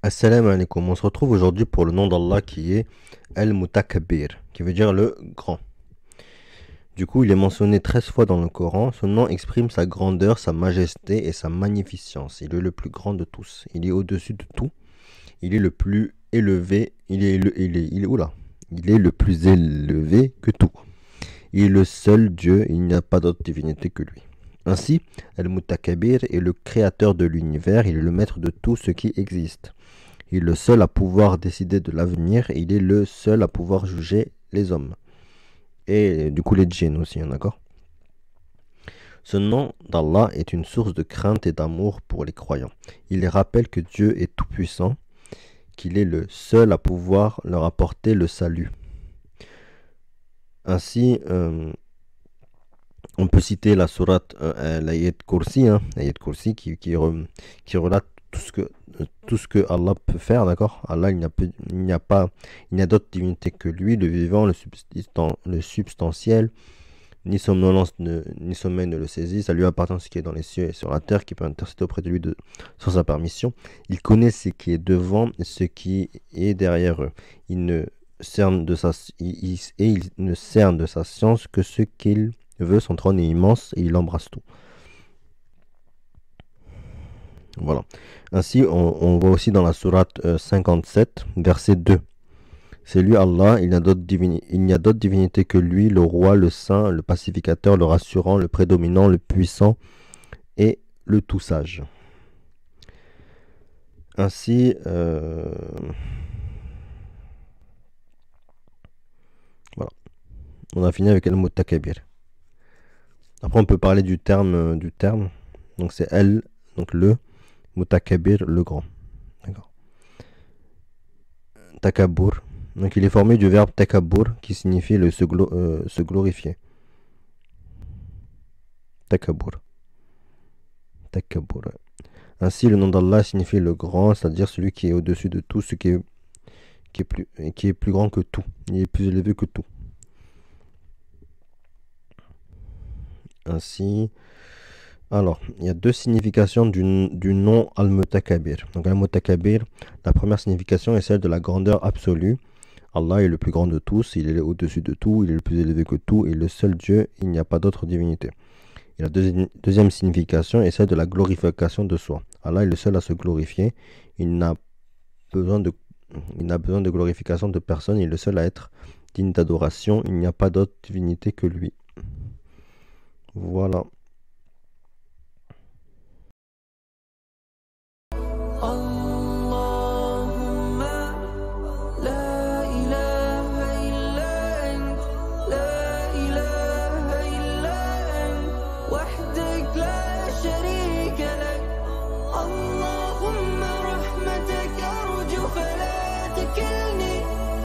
Assalamu alaikum. On se retrouve aujourd'hui pour le nom d'Allah qui est Al-Mutakabbir, qui veut dire le grand. Du coup, il est mentionné 13 fois dans le Coran. Ce nom exprime sa grandeur, sa majesté et sa magnificence. Il est le plus grand de tous. Il est au-dessus de tout. Il est le plus élevé. Oula. Il est le plus élevé que tout. Il est le seul Dieu. Il n'y a pas d'autre divinité que lui. Ainsi, Al-Mutakabbir est le créateur de l'univers. Il est le maître de tout ce qui existe. Il est le seul à pouvoir décider de l'avenir et il est le seul à pouvoir juger les hommes. Et du coup les djinns aussi, hein, d'accord. Ce nom d'Allah est une source de crainte et d'amour pour les croyants. Il les rappelle que Dieu est tout-puissant, qu'il est le seul à pouvoir leur apporter le salut. Ainsi, on peut citer la sourate, l'ayat Kursi, l'ayat Kursi qui relate tout ce que Allah peut faire, d'accord. Allah, il n'y a d'autre divinité que lui, le vivant, le substantiel, ni somnolence, ni sommeil ne le saisit. Ça lui appartient ce qui est dans les cieux et sur la terre, qui peut intercéder auprès de lui sans sa permission. Il connaît ce qui est devant et ce qui est derrière eux. Il ne cerne de sa, il ne cerne de sa science que ce qu'il veut. Son trône est immense et il embrasse tout. Voilà. Ainsi, on voit aussi dans la sourate 57, verset 2. C'est lui Allah, il n'y a d'autre divinité que lui, le roi, le saint, le pacificateur, le rassurant, le prédominant, le puissant et le tout sage. Ainsi, voilà. On a fini avec Al-Muttakabir. Après, on peut parler du terme. Donc, c'est El, donc le, Mutakabir, le grand. D'accord. Takabur. Donc, il est formé du verbe takabur qui signifie se glorifier. Takabur. Takabur. Ainsi, le nom d'Allah signifie le grand, c'est-à-dire celui qui est au-dessus de tout, qui est plus grand que tout. Il est plus élevé que tout. Ainsi, alors, il y a deux significations du nom Al-Mutakabir. Donc, Al-Mutakabir, la première signification est celle de la grandeur absolue. Allah est le plus grand de tous, il est au-dessus de tout, il est le plus élevé que tout, il est le seul Dieu, il n'y a pas d'autre divinité. Et la deuxième signification est celle de la glorification de soi. Allah est le seul à se glorifier, il n'a besoin de, il n'a besoin de glorification de personne, il est le seul à être digne d'adoration, il n'y a pas d'autre divinité que lui. Voilà.